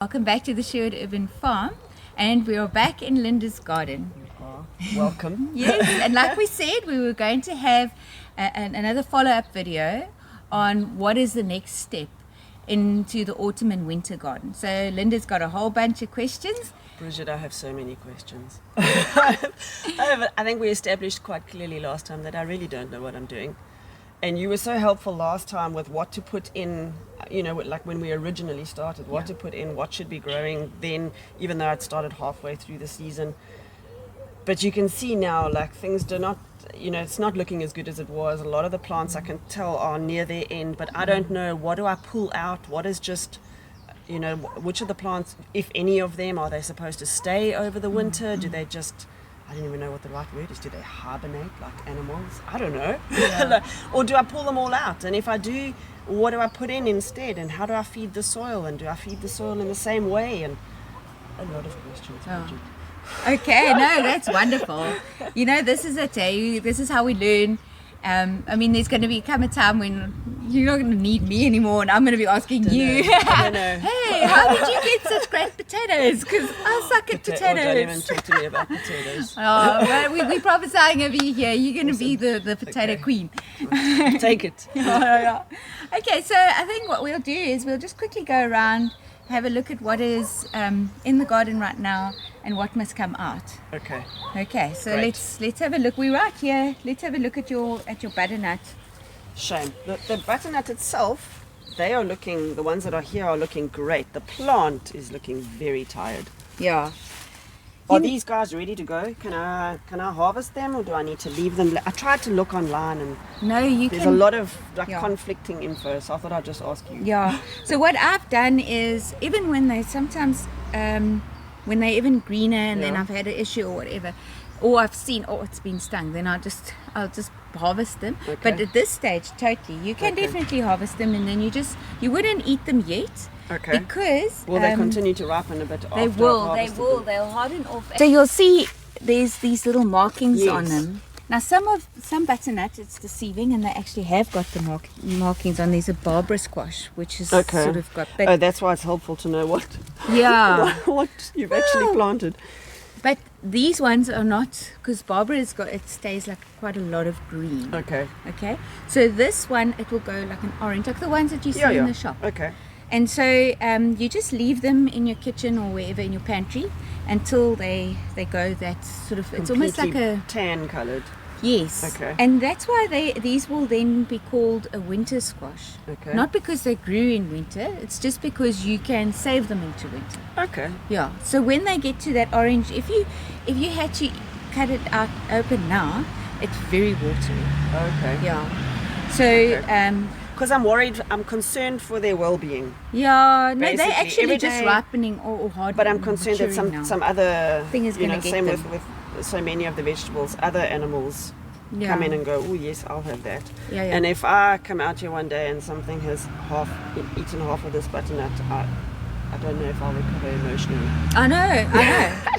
Welcome back to the Sherwood Urban Farm, and we are back in Linda's garden. Welcome. Yes, and like we said, we were going to have another follow-up video on what is the next step into the autumn and winter garden. So Linda's got a whole bunch of questions. Bridget, I have so many questions. I think we established quite clearly last time that I really don't know what I'm doing. And you were so helpful last time with what to put in, like when we originally started, what to put in, what should be growing then, even though I'd started halfway through the season. But you can see now, like, things do not, it's not looking as good as it was. A lot of the plants I can tell are near their end, but I don't know, what do I pull out? What is just, which of the plants, if any of them, are they supposed to stay over the winter? Do they just... I don't even know what the right word is. Do they hibernate like animals? I don't know. Yeah. Or do I pull them all out? And if I do, what do I put in instead? And how do I feed the soil? And do I feed the soil in the same way? And a lot of questions. Okay, no, that's wonderful. This is it. This is how we learn. There's going to come a time when you're not going to need me anymore, and I'm going to be asking you, I know. Hey, how did you get such great potatoes? Because I suck at potatoes. Don't even talk to me about potatoes. But we're prophesying over you here. You're going to be the potato queen. Take it. Yeah. Okay, so I think what we'll do is we'll just quickly go around, have a look at what is in the garden right now and what must come out. Okay, so Great. let's have a look. We're right here. Let's have a look at your butternut. Shame. The butternut itself, the ones that are here are looking great. The plant is looking very tired. Yeah. Are these guys ready to go? Can I harvest them, or do I need to leave them? I tried to look online, and there's a lot of conflicting info, so I thought I'd just ask you. Yeah. So what I've done is, even when they sometimes when they're even greener and then I've had an issue or whatever, or I've seen it's been stung, then I'll just harvest them. Okay. But at this stage, totally, you can definitely harvest them, and then you wouldn't eat them yet. Okay. Because will they continue to ripen a bit after I've harvested them? They'll harden off. So you'll see there's these little markings on them. Now some butternut, it's deceiving, and they actually have got the markings on. There's a Barbara squash, which is sort of got. But that's why it's helpful to know what what you've actually planted. But these ones are not, because Barbara it stays like quite a lot of green. Okay. So this one, it will go like an orange, like the ones that you see in the shop. Okay. And so you just leave them in your kitchen or wherever in your pantry until they go that sort of, it's almost like a tan coloured. Yes. Okay. And that's why these will then be called a winter squash. Okay. Not because they grew in winter, it's just because you can save them into winter. Okay. Yeah. So when they get to that orange, if you had to cut it out open now, it's very watery. Okay. Yeah. So because I'm worried, I'm concerned for their well-being. yeah, no, they're Basically, actually every just day- ripening or hard. But I'm concerned that some other thing is going to get same them. with so many of the vegetables, other animals come in and go, oh yes, I'll have that. Yeah. And if I come out here one day and something has eaten half of this butternut, I don't know if I'll recover emotionally. I know.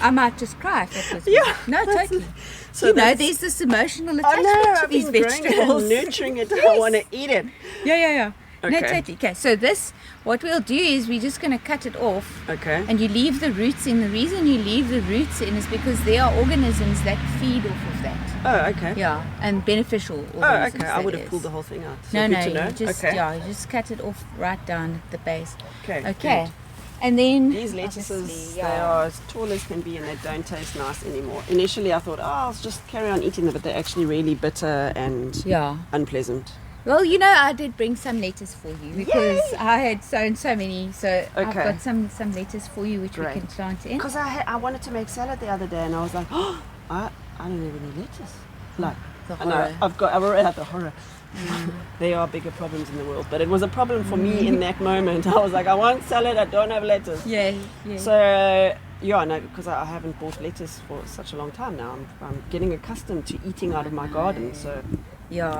I might just cry if that was me. Yeah. No, totally. So there's this emotional I attachment know, to I've these been growing it vegetables. and nurturing it. I want to eat it. Yeah. No, Okay. totally. Okay, so what we'll do is we're just going to cut it off. Okay. And you leave the roots in. The reason you leave the roots in is because there are organisms that feed off of that. Oh, okay. Yeah, and beneficial organisms. Oh, okay. I that would have is. pulled the whole thing out. So No, good to know. you just okay. you just cut it off right down at the base. Okay. Okay. Good. And then These lettuces, they are as tall as can be, and they don't taste nice anymore. Initially, I thought, I'll just carry on eating them, but they're actually really bitter and unpleasant. Well, I did bring some lettuce for you because I had sown so many. So I've got some lettuce for you which we can plant in. Because I wanted to make salad the other day, and I was like, I don't have any lettuce. Like, The I know, I've already had the horror. There are bigger problems in the world, but it was a problem for me in that moment. I was like, I want salad, I don't have lettuce. Yeah. So because I haven't bought lettuce for such a long time now. I'm getting accustomed to eating out of my garden,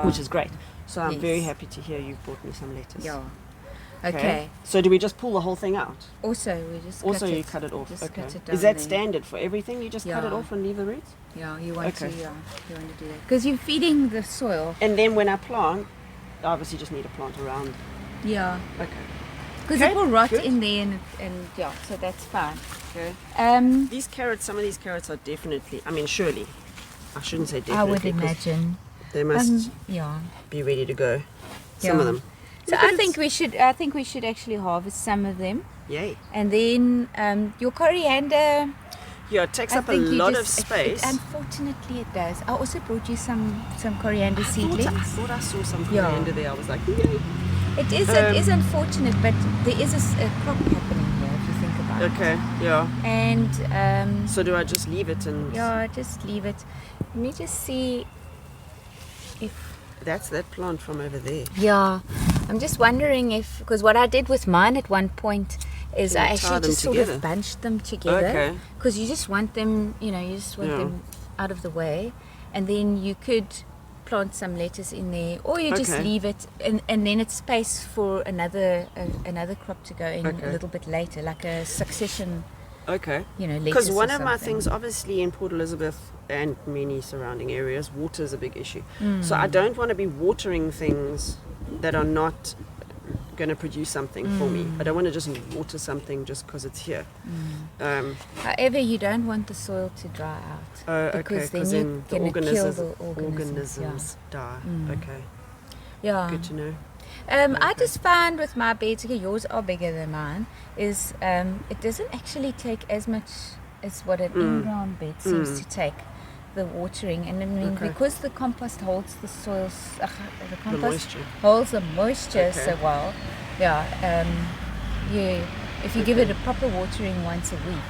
which is great. So I'm very happy to hear you've bought me some lettuce. Yeah. Okay. So do we just pull the whole thing out? Also, we just you cut it off. Just Okay. cut it down Is that there. standard for everything? You just cut it off and leave the roots? Yeah, you want to. Okay. Yeah, you want to do that because you're feeding the soil. And then when I plant, I obviously just need a plant around. Yeah. Okay. Because it will rot in there, and yeah, so that's fine. Okay. These carrots, some of these carrots are definitely, I mean, surely, I shouldn't say definitely. I would imagine. They must be ready to go. Some of them. So I think we should actually harvest some of them. Yay. And then your coriander. Yeah, it takes up a lot of space. Unfortunately, it does. I also brought you some coriander seedlings. I thought I saw some coriander there. I was like, yay. It is unfortunate, but there is a crop happening here if you think about it. Okay, yeah. And so do I just leave it and? Yeah, just leave it. Let me just see if that's that plant from over there. Yeah, I'm just wondering if, because what I did with mine at one point is I actually just sort of bunched them together. Okay. Because you just want them, them out of the way, and then you could plant some lettuce in there, or you just leave it, and then it's space for another crop to go in a little bit later, like a succession. Okay. Lettuce. Because one of my things, obviously in Port Elizabeth and many surrounding areas, water is a big issue. So I don't want to be watering things that are not going to produce something for me. I don't want to just water something just because it's here. However, you don't want the soil to dry out. Because then the organisms die. Okay. Yeah. Good to know. I just found with my beds, yours are bigger than mine, is it doesn't actually take as much as what an in-ground bed seems to take, the watering. And I mean, because the compost holds the soil, the compost holds the moisture so well, if you give it a proper watering once a week,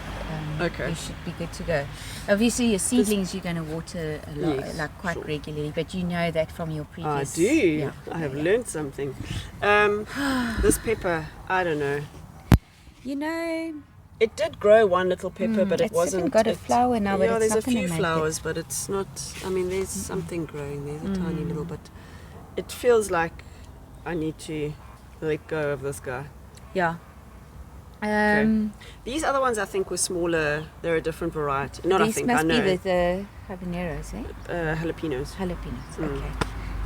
you should be good to go. Obviously, your seedlings you're going to water a lot, quite regularly, but you know that from your previous. I do. Yeah, I have learned something. This pepper, I don't know. It did grow one little pepper, but it wasn't. It's got a flower now, but there's it's a few flowers, but it's not. I mean, there's something growing. There's a tiny little, but it feels like I need to let go of this guy. Yeah. These other ones I think were smaller. They're a different variety. These must be the habaneros, eh? Jalapenos.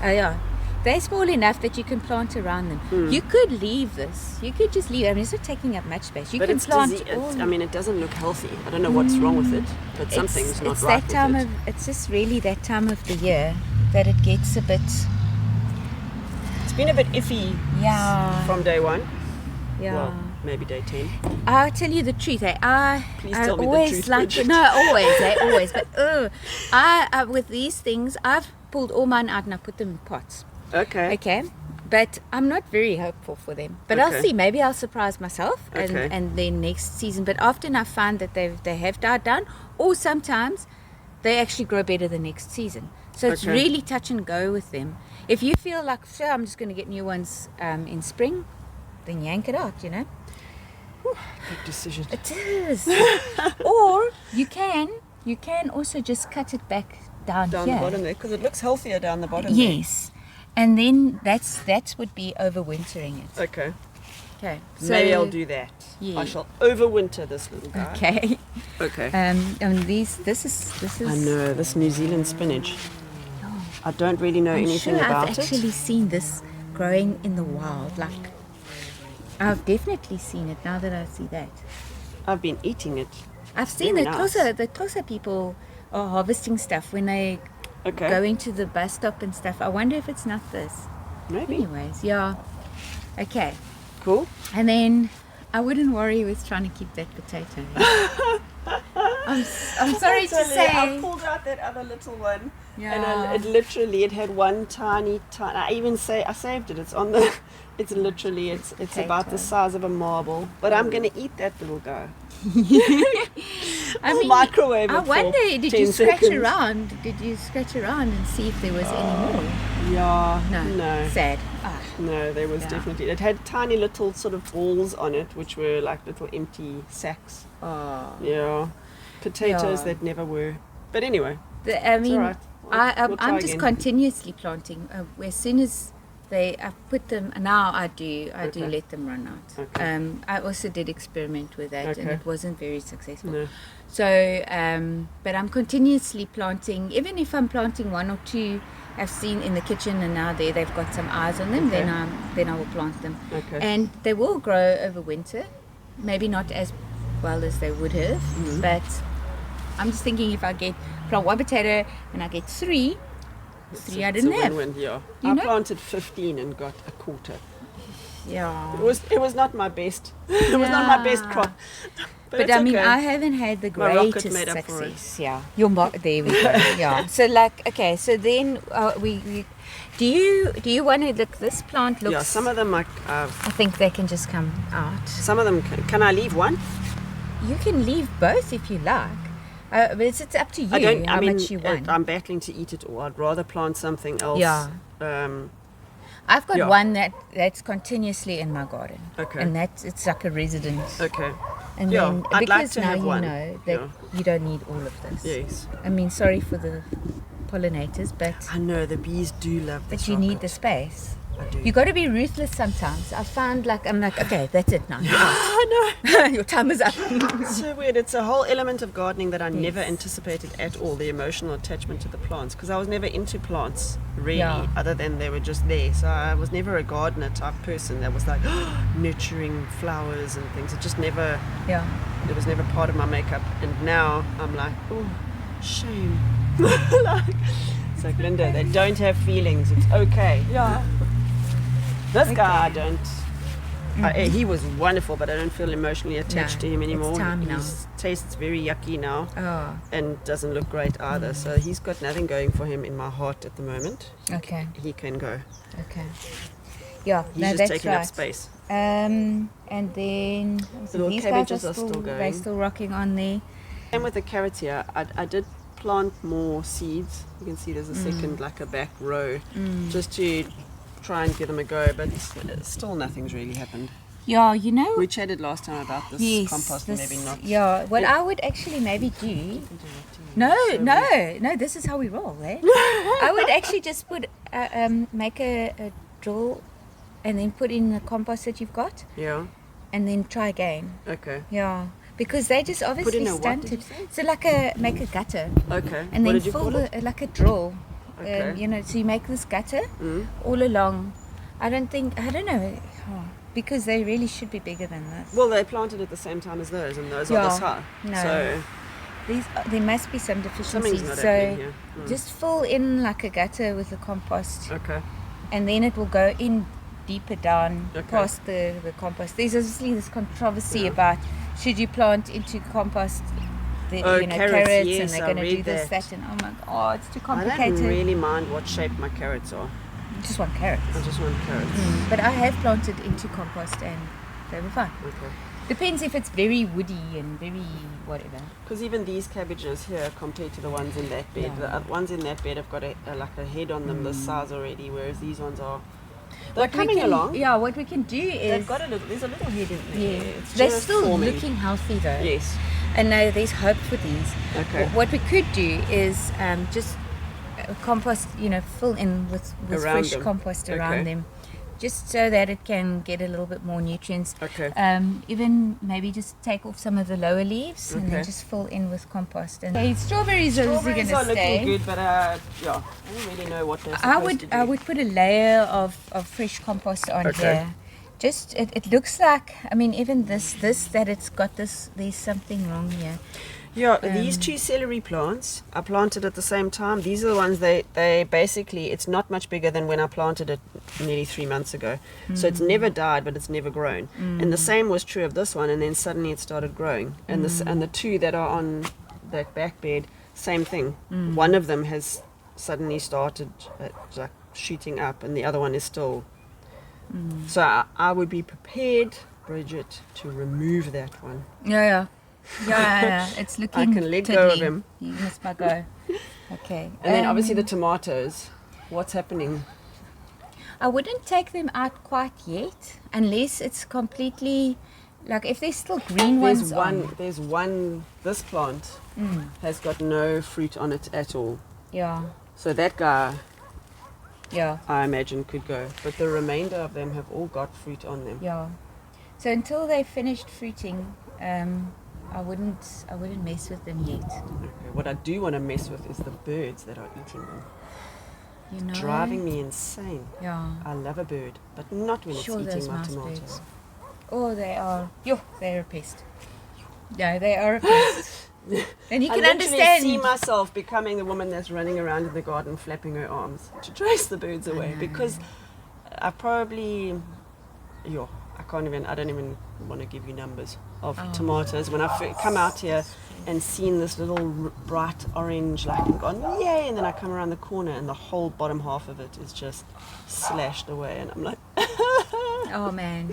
Okay. They're small enough that you can plant around them. You could leave this. You could just leave it. I mean, it's not taking up much space. You can plant. It doesn't look healthy. I don't know what's wrong with it, but something's not right with it. It's just really that time of the year that it gets a bit. It's been a bit iffy. From day one. Yeah. Well, maybe day 10. I'll tell you the truth. Please tell me the truth, Bridget. Always. But with these things, I've pulled all mine out and I put them in pots. Okay. But I'm not very hopeful for them. But I'll see. Maybe I'll surprise myself and then next season. But often I find that they have died down, or sometimes they actually grow better the next season. So it's really touch and go with them. If you feel like, sure, I'm just going to get new ones in spring, then yank it out, Big decision. It is. Or you can also just cut it back down here. The bottom there, because it looks healthier down the bottom Yes. And then that would be overwintering it. Okay. So maybe I'll do that. Yeah. I shall overwinter this little guy. Okay. This is. I know this New Zealand spinach. I don't really know anything about it. I've actually seen this growing in the wild. I've definitely seen it now that I see that. I've been eating it. I've seen the Xhosa people are harvesting stuff when they go into the bus stop and stuff. I wonder if it's not this. Maybe. Anyways, yeah. Okay. Cool. And then I wouldn't worry with trying to keep that potato. I'm sorry to say. I pulled out that other little one. Yeah. And it had one tiny. I saved it. It's on the. It's literally. It's about the size of a marble. But I'm gonna eat that little guy. Microwave. I wonder. Did you scratch around? Did you scratch around and see if there was any more? Yeah. No. Sad. No, there was definitely. It had tiny little sort of balls on it, which were like little empty sacks. Yeah. Potatoes that never were. But anyway. I'm just continuously planting. As soon as I put them now. I do Okay. let them run out. Okay. I also did experiment with that, and Okay. it wasn't very successful. No. So, but I'm continuously planting. Even if I'm planting one or two, I've seen in the kitchen, and now they've got some eyes on them. Okay. Then I will plant them, Okay. and they will grow over winter. Maybe not as well as they would have, but I'm just thinking if I plant one potato and I get three I didn't it's a have. win-win, yeah. You I know? planted 15 and got a quarter. Yeah. It was not my best. It was not my best Yeah. crop. But it's I mean, okay. I haven't had the My rocket greatest made up for it. success. Yeah, there we go. Yeah. So okay. So then we do you want to look? This plant looks. Yeah, some of them I think they can just come out. some of them can I leave one? You can leave both if you like, but it's up to you how much you want. I'm battling to eat it all. I'd rather plant something else. Yeah. I've got Yeah. one that's continuously in my garden. Okay. And it's like a residence. Okay. And Yeah, then I'd like because to now have you one. know that you don't need all of this. Yes. I mean, sorry for the pollinators, but I know the bees do love this. but you need the rocket. space. I do. You got to be ruthless sometimes. I found I'm like, okay, that's it now. You're out. I know. Your time is up. It's so weird. It's a whole element of gardening that I never Yes. anticipated at all, the emotional attachment to the plants, because I was never into plants really, Yeah. other than they were just there. So I was never a gardener type person that was like nurturing flowers and things. It just never, Yeah. it was never part of my makeup. And now I'm like, oh, shame. It's like, Linda, they don't have feelings. It's okay. Yeah. This guy, I don't. He was wonderful, but I don't feel emotionally attached to him anymore. It's time now. His tastes very yucky now, Oh, and doesn't look great either. So he's got nothing going for him in my heart at the moment. okay. He can go. Okay. Yeah, He's no, just that's taking right. up space. And then The little these guys cabbages are still still they're going. still rocking on there. And with the carrots here, I did plant more seeds. You can see there's a second, like a back row, just to try and give them a go. But still, nothing's really happened. Yeah, you know. We chatted last time about this Yes, compost, this- maybe not. Yeah, what I would actually maybe do. No, So no, this is how we roll, eh? I would actually just make a drill, and then put in the compost that you've got, Yeah. and then try again. Okay. Yeah, because they just obviously in a what, did stunted. you say? So make a gutter, Okay. and What then did you fill call it? like a drill. Okay. You know, so you make this gutter Mm. all along. I don't know, because they really should be bigger than this. Well, they planted at the same time as those, and those are Yeah, this high. no. So There must be some deficiencies. something's not So happening here. Mm. just fill in like a gutter with the compost, Okay. and then it will go in deeper down Okay. past the compost. There's obviously this controversy Yeah. about should you plant into compost Oh, carrots, yes, and they're I going to do read this, that. that, and oh my god, it's too I complicated. don't really mind what shape my carrots are. Just want carrots. I just want carrots. But I have planted into compost and they were fine. Okay. Depends if it's very woody and very whatever. Because even these cabbages here, compared to the ones in that bed, Yeah. the ones in that bed have got like a head on them this size already, whereas these ones are. They're What we coming can- along. Yeah, what we can do is They've got there's a little head in there. yeah, It's they're just still forming. looking healthy though. Yes. And there's hope for these. Okay. What we could do is just compost, fill in with Around fresh them. compost Okay. around them, just so that it can get a little bit more nutrients. Okay. Even maybe just take off some of the lower leaves and then Okay. just fill in with compost. And strawberries are Strawberries going are to looking stay. good, but yeah, I don't really know what they're supposed to do. I would put a layer of fresh compost on Okay. here. Just it looks like, I mean, even this that it's got there's something wrong here. Yeah, these two celery plants I planted at the same time. These are the ones they basically, it's not much bigger than when I planted it nearly 3 months ago. So it's never died, but it's never grown. And the same was true of this one, and then suddenly it started growing. And the two that are on that back bed, same thing. One of them has suddenly started like shooting up, and the other one is still. So I would be prepared, Bridget, to remove that one. Yeah. It's looking. can let go of tiddly. him. You must my go. Okay. And then obviously the tomatoes. What's happening? I wouldn't take them out quite yet, unless it's completely, like if there's still green ones on. There's one, this plant has got no fruit on it at all. Yeah. So that guy Yeah. I imagine could go. But the remainder of them have all got fruit on them. Yeah. So until they finished fruiting, I wouldn't mess with them yet. Okay. What I do want to mess with is the birds that are eating them. You know. Driving me insane. Yeah. I love a bird, but not when Sure, it's those eating my mouse tomatoes. birds. Oh, they are. They're a pest. No, they are a pest. And you can I understand. see myself becoming the woman that's running around in the garden flapping her arms to chase the birds away, because I probably, I don't even want to give you numbers of tomatoes. When I come out here and seen this little bright orange, like, and gone, yay, and then I come around the corner and the whole bottom half of it is just slashed away, and I'm like, Oh man,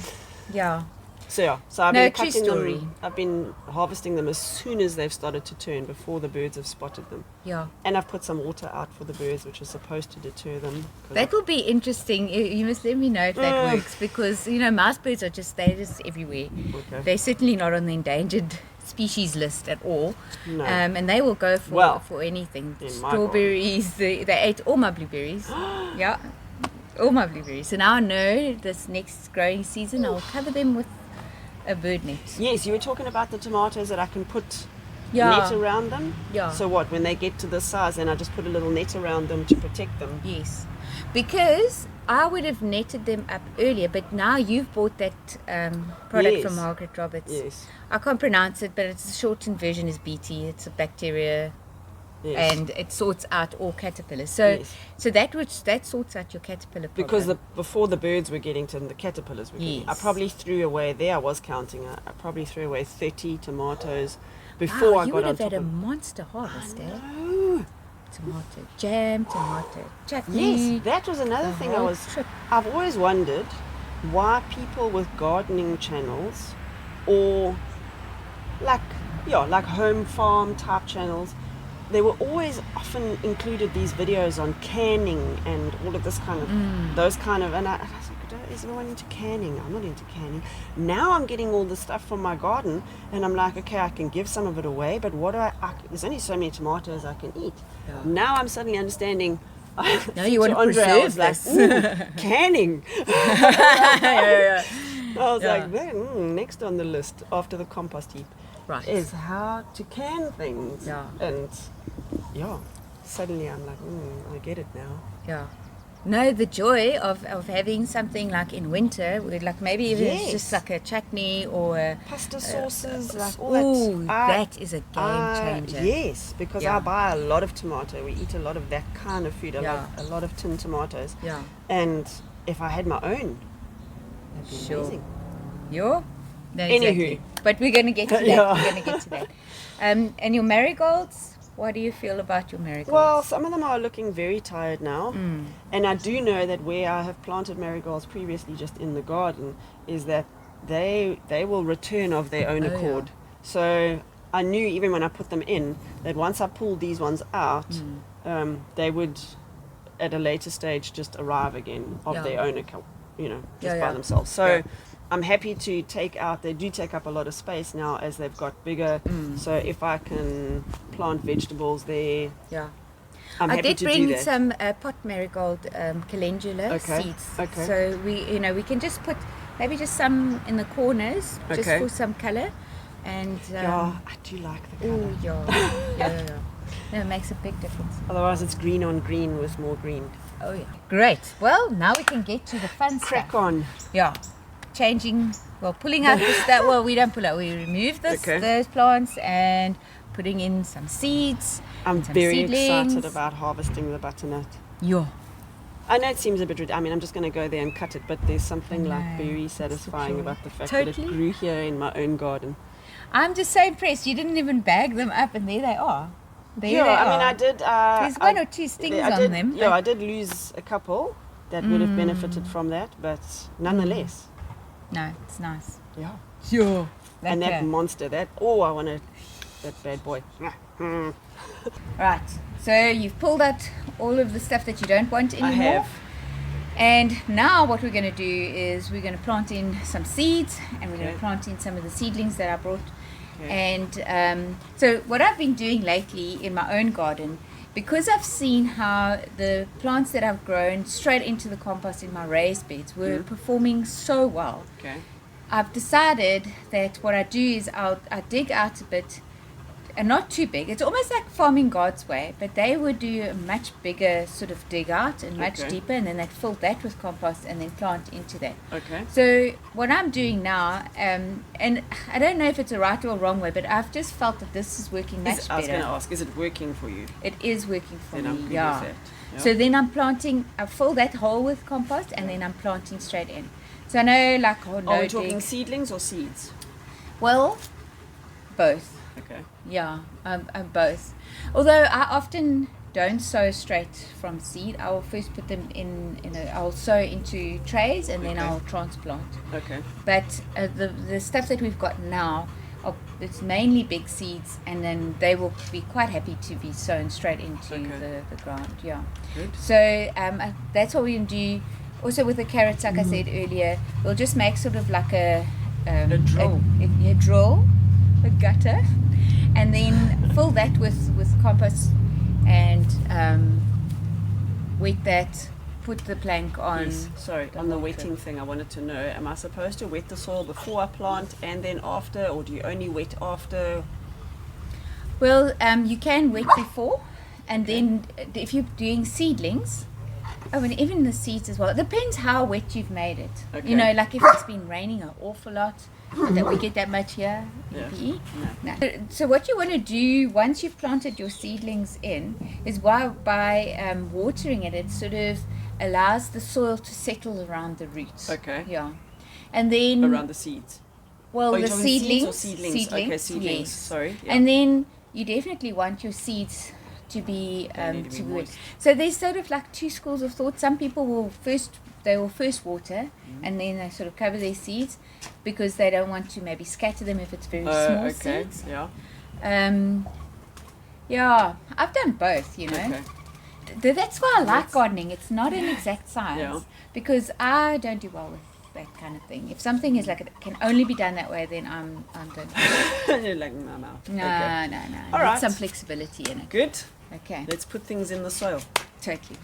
yeah. So I've No, been true cutting story. them. I've been harvesting them as soon as they've started to turn, before the birds have spotted them. Yeah. And I've put some water out for the birds, which is supposed to deter them. That will be interesting. You must let me know if that works, because mouse birds they're just everywhere. Okay. They're certainly not on the endangered species list at all. No. And they will go for anything. in my Strawberries. They ate all my blueberries. Yeah, all my blueberries. So now I know this next growing season I'll cover them with a bird net. Yes, you were talking about the tomatoes that I can put Yeah. net around them. Yeah. So what? When they get to this size, then I just put a little net around them to protect them. Yes, because I would have netted them up earlier, but now you've bought that product Yes. from Margaret Roberts. Yes. I can't pronounce it, but it's the shortened version is BT. It's a bacteria, Yes. and it sorts out all caterpillars. So, Yes. so that sorts out your caterpillar problem. Because before the birds were getting to them, the caterpillars were getting. I Yes. probably threw away. I was counting. I probably threw away 30 tomatoes before wow, I you got would on have top had a of. monster harvest, eh? Oh, Tomato jam, tomato chutney. yes, that was another the thing I whole was. trip. I've always wondered why people with gardening channels, or like home farm type channels, they were always often included these videos on canning and all of this kind of those kind of. And I was like, is everyone into canning? I'm not into canning. Now I'm getting all the stuff from my garden, and I'm like, okay, I can give some of it away, but what do there's only so many tomatoes I can eat. Yeah. Now I'm suddenly understanding. No, you want to Andre, I was preserve like, this. ooh, canning. yeah. I was Yeah. like, then next on the list after the compost heap Right. is how to can things. Yeah. And suddenly I'm like, I get it now. Yeah. No, the joy of having something like in winter, like maybe even it's just Yes. like a chutney or a Pasta sauces, like all ooh, that. that is a game changer. Yes, because Yeah. I buy a lot of tomato. We eat a lot of that kind of food. I Yeah. love a lot of tinned tomatoes. Yeah. And if I had my own, that'd be Sure. amazing. No, Anywho. exactly. But we're going to get to that. Yeah. We're going to get to that. And your marigolds, what do you feel about your marigolds? Well, some of them are looking very tired now. Mm. And I do know that where I have planted marigolds previously just in the garden is that they will return of their own Oh, yeah. accord. So I knew even when I put them in that once I pulled these ones out, they would at a later stage just arrive again of Yeah. their own accord, just Yeah, by yeah. themselves. So Yeah. I'm happy to take out, they do take up a lot of space now as they've got bigger. So if I can plant vegetables there, Yeah. I'm I happy did to bring do that. some pot marigold calendula Okay, seeds. okay. So we can just put maybe just some in the corners, just Okay. for some color. And Yeah, I do like the colour. ooh, yeah. No, it makes a big difference. Otherwise, it's green on green with more green. Oh yeah. Great. Well, now we can get to the fun Crack stuff. on. Yeah. Pulling out the stuff. Well, we don't pull out. We remove Okay. those plants and putting in some seeds. I'm some very seedlings. excited about harvesting the butternut. Yeah. I know it seems a bit ridiculous. I mean, I'm just going to go there and cut it, but there's something I like know. very It's satisfying so about the fact Totally. that it grew here in my own garden. I'm just so impressed. You didn't even bag them up, and there they are. There Yeah, they I mean, are. I did. There's one or two stings I on did, them. Yeah, but- I did lose a couple that would have benefited from that, but nonetheless. No, it's nice. Yeah. Sure. And that monster, that bad boy. Right. So you've pulled out all of the stuff that you don't want anymore. I have. And now what we're going to do is we're going to plant in some seeds, and we're going Okay. to plant in some of the seedlings that I brought. Okay. And so what I've been doing lately in my own garden because I've seen how the plants that I've grown straight into the compost in my raised beds were performing so well. Okay. I've decided that what I do is I dig out a bit, and not too big. It's almost like farming God's way, but they would do a much bigger sort of dig out and much deeper, and then they'd fill that with compost and then plant into that. Okay. So what I'm doing now, and I don't know if it's a right or wrong way, but I've just felt that this is working much better. I was going to ask, is it working for you? It is working for Then I'm me, good yeah. with it. Yeah. So then I'm planting, I fill that hole with compost, and then I'm planting straight in. So I know, like, Are we talking seedlings or seeds? Well, both. Okay. Yeah, both. Although I often don't sow straight from seed. I will first put them I'll sow into trays, and then I'll transplant. Okay. But the stuff that we've got now, it's mainly big seeds, and then they will be quite happy to be sown straight into the ground. Yeah. Good. So that's what we can do. Also with the carrots, like I said earlier, we'll just make sort of like a drill. A drill, a gutter, and then fill that with compost and wet that, put the plank on. Yes. Sorry, on the wetting thing, I wanted to know, am I supposed to wet the soil before I plant and then after, or do you only wet after? Well, you can wet before, and then if you're doing seedlings, and even the seeds as well. It depends how wet you've made it. Okay. You know, like if it's been raining an awful lot, that we get that much here in PE. No. So what you want to do once you've planted your seedlings in is by watering it, it sort of allows the soil to settle around the roots. Okay. Yeah. And then Around the seeds. well, Are you the talking seedlings. seeds or seedlings? Okay, seedlings. Yes. Sorry. Yeah. And then you definitely want your seeds to be need to be wet. moist. So there's sort of like two schools of thought. Some people will first water, and then they sort of cover their seeds because they don't want to maybe scatter them if it's very small seeds. Yeah. Yeah, I've done both, you know. Okay. That's why I like gardening. It's not an exact science, Yeah. because I don't do well with that kind of thing. If something is like it can only be done that way, then I'm done. You're like, no, no. No, Okay. no. All Need right. some flexibility in it. Good. Okay. Let's put things in the soil. Totally.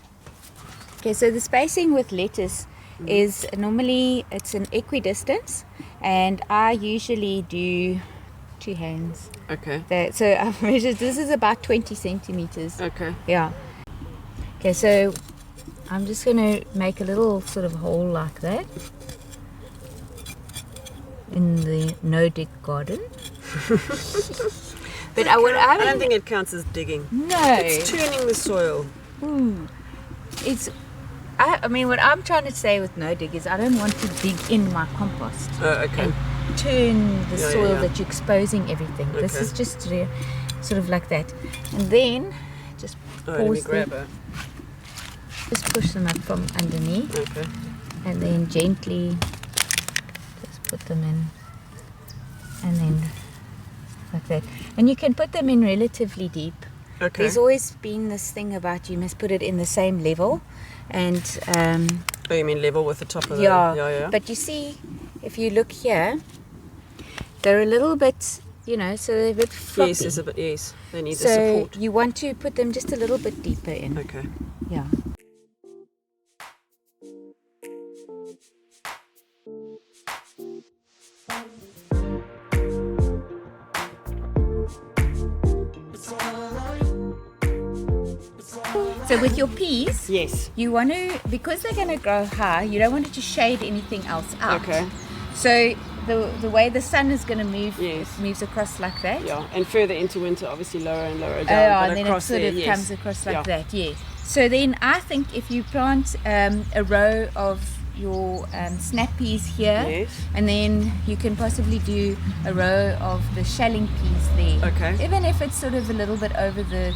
Okay, so the spacing with lettuce is normally it's an equidistance, and I usually do 2 hands. Okay. So I've measured. This is about 20 centimeters. Okay. Yeah. Okay, so I'm just going to make a little sort of hole like that in the no-dig garden. But I don't think it counts as digging. No. It's tuning the soil. I mean, what I'm trying to say with no dig is I don't want to dig in my compost Okay. and turn the soil yeah. that you're exposing everything. This Okay. is just sort of like that. And then just Let me pause grab them, it. just push them up from underneath, Okay. and then gently just put them in, and then like that. And you can put them in relatively deep. Okay. There's always been this thing about you must put it in the same level, and Oh, you mean level with the top of the... yeah. Yeah. But you see, if you look here, they're a little bit, you know, so they're a bit floppy. Yes, yes. They need the So support. you want to put them just a little bit deeper in. Okay. Yeah. So with your peas, Yes. you want to, because they're going to grow high, you don't want it to shade anything else out. Okay. So the way the sun is going to move, Yes. it moves across like that. Yeah, and further into winter, obviously lower and lower down. Yeah, but and then it across sort there, of yes. comes across like Yeah. that, yeah. So then I think if you plant a row of your snap peas here, Yes. and then you can possibly do a row of the shelling peas there. Okay. Even if it's sort of a little bit over the...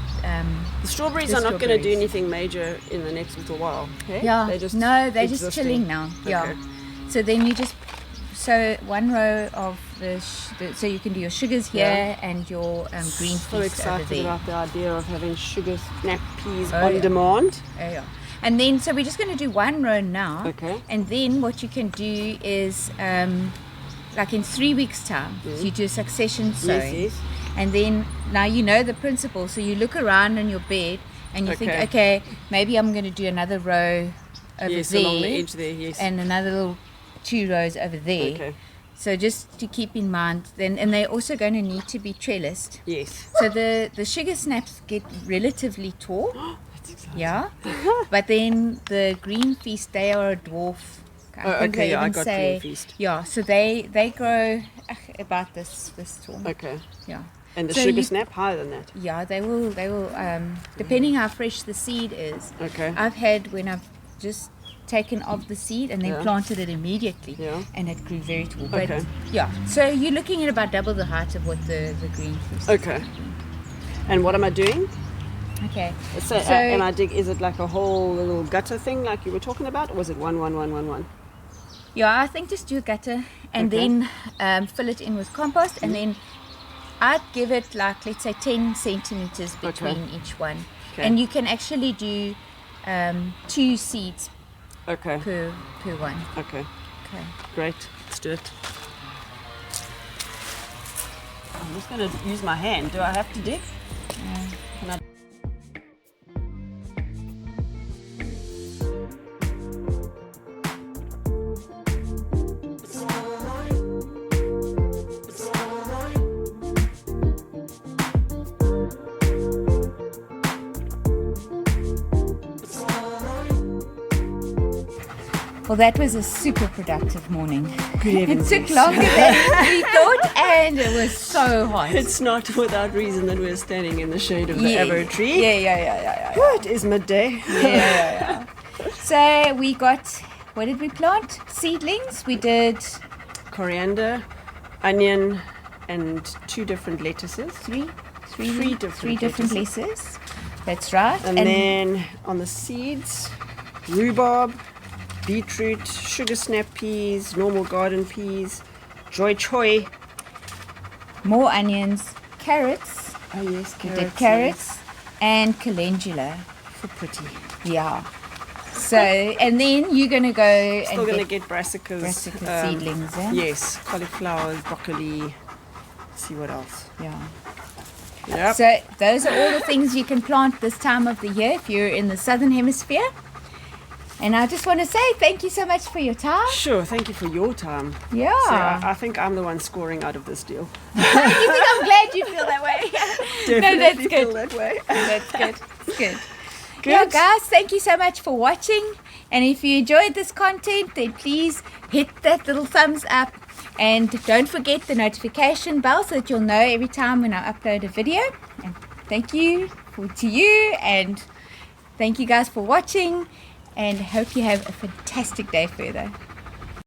The strawberries The are not going to do strawberries. anything major in the next little while. Okay? Yeah, They're just they're just existing. chilling now. Yeah. Okay. So then you just... So one row of so you can do your sugars here Yeah. and your green So peas over excited there. about the idea of having sugar snap peas Oh, on yeah. demand. Oh, yeah. And then, so we're just going to do one row now. Okay. And then what you can do is, like in 3 weeks' time, so you do a succession sowing. Yes. And then, now you know the principle. So you look around in your bed and you think, okay, maybe I'm going to do another row over Yes, there, along the edge there, yes. and another little 2 rows over there. Okay. So just to keep in mind, then, and they're also going to need to be trellised. Yes. So the sugar snaps get relatively tall. That's exciting. Yeah, but then the green feast, they are a dwarf. I got green feast. Yeah, so they grow about this tall. Okay. Yeah. And the So sugar you- snap higher than that. Yeah, they will depending how fresh the seed is. Okay. I've had when I've just taken off the seed and then Yeah. planted it immediately, Yeah. and it grew very tall. But Okay. yeah, so you're looking at about double the height of what the green feast. Okay. And what am I doing? Okay. So, So- and I dig. Is it like a whole little gutter thing, like you were talking about, or was it one? Yeah, I think just do a gutter and Okay. then fill it in with compost, and then I'd give it like, let's say, 10 centimeters between each one. Okay. And you can actually do 2 seeds Okay. per one. Okay. Okay. Great. Let's do it. I'm just going to use my hand. Do I have to dig? Can I? Well, that was a super productive morning. Good It heavens, took yes. longer than we thought, and it was so hot. It's not without reason that we're standing in the shade of the Yeah. arrow tree. Yeah. Whew, it is midday. Yeah. So we got, what did we plant? Seedlings. We did Coriander, onion, and 2 different lettuces. three Three different lettuces. That's right. And then on the seeds, rhubarb, beetroot, sugar snap peas, normal garden peas, joy choy. more onions, carrots. Oh yes, We did carrots and calendula. for pretty. Yeah. So, and then you're going to go Still and gonna get get brassicas. brassica seedlings, yeah? Yes, cauliflowers, broccoli. Let's see what else. Yeah. Yep. So those are all the things you can plant this time of the year if you're in the southern hemisphere. And I just want to say thank you so much for your time. Sure, thank you for your time. Yeah. So I think I'm the one scoring out of this deal. You think I'm glad you feel that way? Definitely that's feel good. that way. That's good. It's good. Good. Yeah, guys, thank you so much for watching. And if you enjoyed this content, then please hit that little thumbs up. And don't forget the notification bell so that you'll know every time when I upload a video. And thank you to you. And thank you guys for watching. And hope you have a fantastic day further.